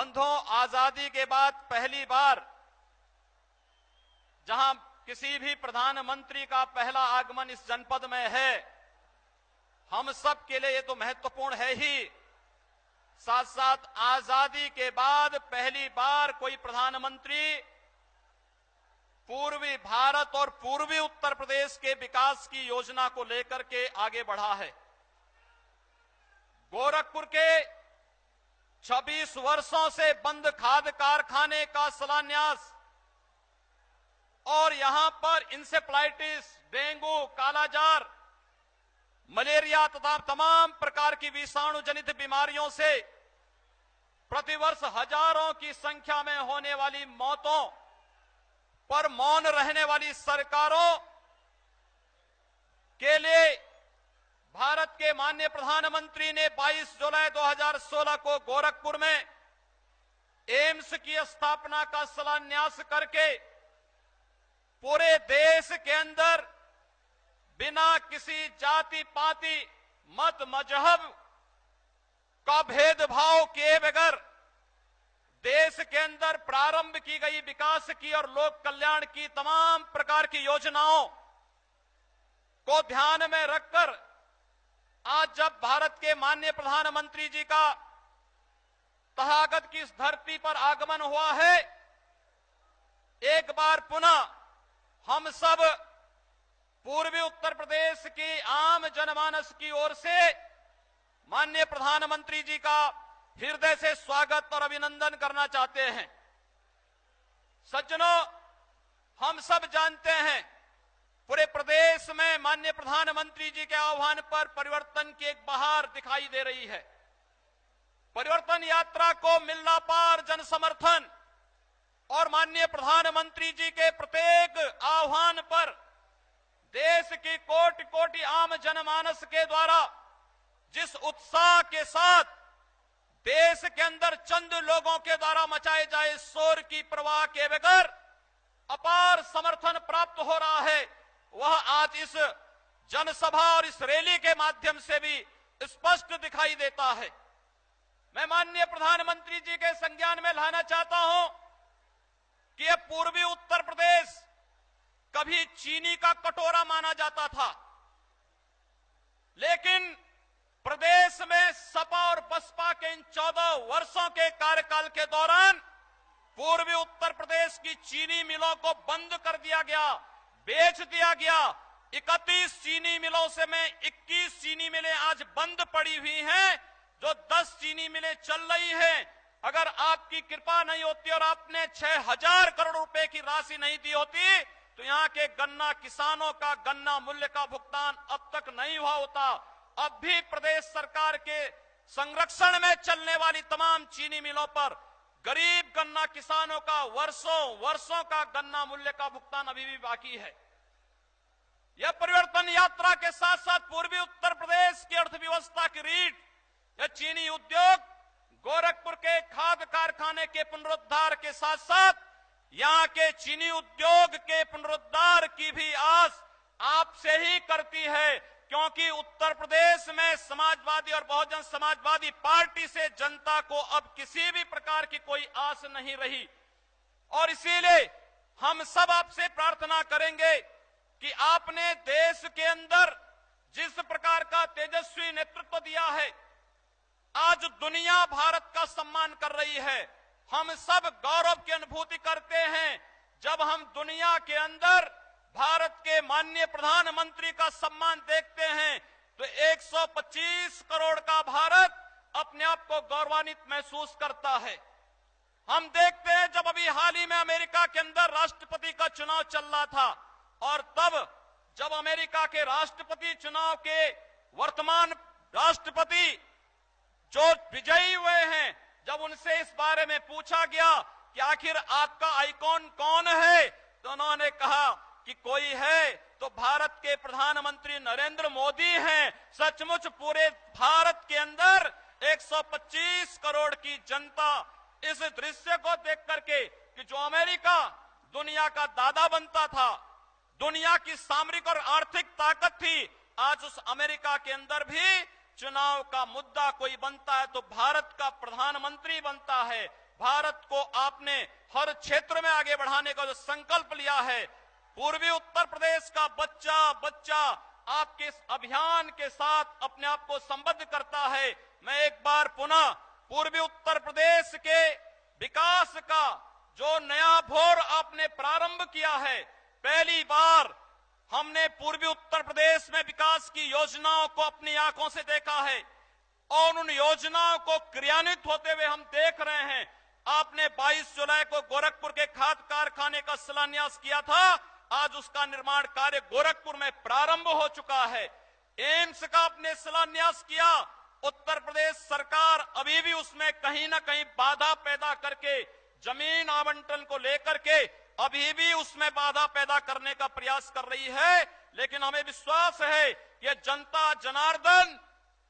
बंधुओं, आजादी के बाद पहली बार जहां किसी भी प्रधानमंत्री का पहला आगमन इस जनपद में है, हम सब के लिए ये तो महत्वपूर्ण है ही, साथ साथ आजादी के बाद पहली बार कोई प्रधानमंत्री पूर्वी भारत और पूर्वी उत्तर प्रदेश के विकास की योजना को लेकर के आगे बढ़ा है। गोरखपुर के 26 वर्षों से बंद खाद कारखाने का शिलान्यास और यहां पर इंसेफ्लाइटिस, डेंगू, कालाजार, मलेरिया तथा तमाम प्रकार की विषाणु जनित बीमारियों से प्रतिवर्ष हजारों की संख्या में होने वाली मौतों पर मौन रहने वाली सरकारों के लिए भारत के माननीय प्रधानमंत्री ने 22 जुलाई 2016 को गोरखपुर में एम्स की स्थापना का शिलान्यास करके पूरे देश के अंदर बिना किसी जाति पाति मत मजहब का भेदभाव किए बगैर देश के अंदर प्रारंभ की गई विकास की और लोक कल्याण की तमाम प्रकार की योजनाओं को ध्यान में रखकर आज जब भारत के माननीय प्रधानमंत्री जी का तथागत की इस धरती पर आगमन हुआ है, एक बार पुनः हम सब पूर्वी उत्तर प्रदेश की आम जनमानस की ओर से माननीय प्रधानमंत्री जी का हृदय से स्वागत और अभिनंदन करना चाहते हैं। सज्जनों, हम सब जानते हैं पूरे प्रदेश में माननीय प्रधानमंत्री जी के आह्वान पर परिवर्तन की एक बहार दिखाई दे रही है। परिवर्तन यात्रा को मिलना पार जन समर्थन और माननीय प्रधानमंत्री जी के प्रत्येक आह्वान पर देश की कोटि कोटि आम जनमानस के द्वारा जिस उत्साह के साथ देश के अंदर चंद लोगों के द्वारा मचाए जाए शोर की परवाह के बगैर अपार समर्थन प्राप्त हो रहा है, वह आज इस जनसभा और इस रैली के माध्यम से भी स्पष्ट दिखाई देता है। मैं माननीय प्रधानमंत्री जी के संज्ञान में लाना चाहता हूं कि यह पूर्वी उत्तर प्रदेश कभी चीनी का कटोरा माना जाता था, लेकिन प्रदेश में सपा और बसपा के इन 14 वर्षों के कार्यकाल के दौरान पूर्वी उत्तर प्रदेश की चीनी मिलों को बंद कर दिया गया, बेच दिया गया। 31 चीनी मिलों से में 21 चीनी मिलें आज बंद पड़ी हुई हैं, जो 10 चीनी मिलें चल रही हैं। अगर आपकी कृपा नहीं होती और आपने 6000 करोड़ रुपए की राशि नहीं दी होती तो यहां के गन्ना किसानों का गन्ना मूल्य का भुगतान अब तक नहीं हुआ होता। अब भी प्रदेश सरकार के संरक्षण में चलने वाली तमाम चीनी मिलों पर गरीब गन्ना किसानों का वर्षों का गन्ना मूल्य का भुगतान अभी भी बाकी है। यह परिवर्तन यात्रा के साथ साथ पूर्वी उत्तर प्रदेश की अर्थव्यवस्था की रीढ़ यह चीनी उद्योग, गोरखपुर के खाद कारखाने के पुनरुद्धार के साथ साथ यहां के चीनी उद्योग के पुनरुद्धार की भी आस आपसे ही करती है, क्योंकि उत्तर प्रदेश में समाजवादी और बहुजन समाजवादी पार्टी से जनता को अब किसी भी प्रकार की कोई आस नहीं रही। और इसीलिए हम सब आपसे प्रार्थना करेंगे कि आपने देश के अंदर जिस प्रकार का तेजस्वी नेतृत्व दिया है, आज दुनिया भारत का सम्मान कर रही है। हम सब गौरव की अनुभूति करते हैं जब हम दुनिया के अंदर भारत के माननीय प्रधानमंत्री का सम्मान देखते हैं तो 125 करोड़ का भारत अपने आप को गौरवान्वित महसूस करता है। हम देखते हैं जब अभी हाल ही में अमेरिका के अंदर राष्ट्रपति का चुनाव चल रहा था और तब जब अमेरिका के राष्ट्रपति चुनाव के वर्तमान राष्ट्रपति जो विजयी हुए हैं, जब उनसे इस बारे में पूछा गया कि आखिर आपका आइकॉन कौन है, तो उन्होंने कहा कि कोई है तो भारत के प्रधानमंत्री नरेंद्र मोदी हैं। सचमुच पूरे भारत के अंदर 125 करोड़ की जनता इस दृश्य को देख करके कि जो अमेरिका दुनिया का दादा बनता था, दुनिया की सामरिक और आर्थिक ताकत थी, आज उस अमेरिका के अंदर भी चुनाव का मुद्दा कोई बनता है तो भारत का प्रधानमंत्री बनता है। भारत को आपने हर क्षेत्र में आगे बढ़ाने का जो संकल्प लिया है, पूर्वी उत्तर प्रदेश का बच्चा बच्चा आपके इस अभियान के साथ अपने आप को संबद्ध करता है। मैं एक बार पुनः पूर्वी उत्तर प्रदेश के विकास का जो नया भोर आपने प्रारंभ किया है, पहली बार हमने पूर्वी उत्तर प्रदेश में विकास की योजनाओं को अपनी आंखों से देखा है और उन योजनाओं को क्रियान्वित होते हुए हम देख रहे हैं। आपने 22 जुलाई को गोरखपुर के खाद कारखाने का शिलान्यास किया था, आज उसका निर्माण कार्य गोरखपुर में प्रारंभ हो चुका है। एम्स का आपने शिलान्यास किया, उत्तर प्रदेश सरकार अभी भी उसमें कहीं ना कहीं बाधा पैदा करके जमीन आवंटन को लेकर के अभी भी उसमें बाधा पैदा करने का प्रयास कर रही है, लेकिन हमें विश्वास है कि जनता जनार्दन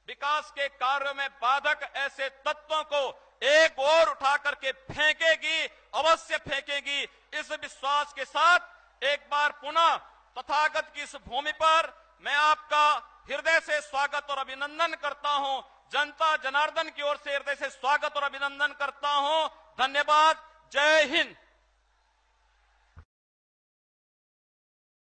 विकास के कार्यों में बाधक ऐसे तत्वों को एक ओर उठा करके फेंकेगी, अवश्य फेंकेगी। इस विश्वास के साथ एक बार पुनः तथागत की इस भूमि पर मैं आपका हृदय से स्वागत और अभिनंदन करता हूं। जनता जनार्दन की ओर से हृदय से स्वागत और अभिनंदन करता हूं। धन्यवाद। जय हिंद।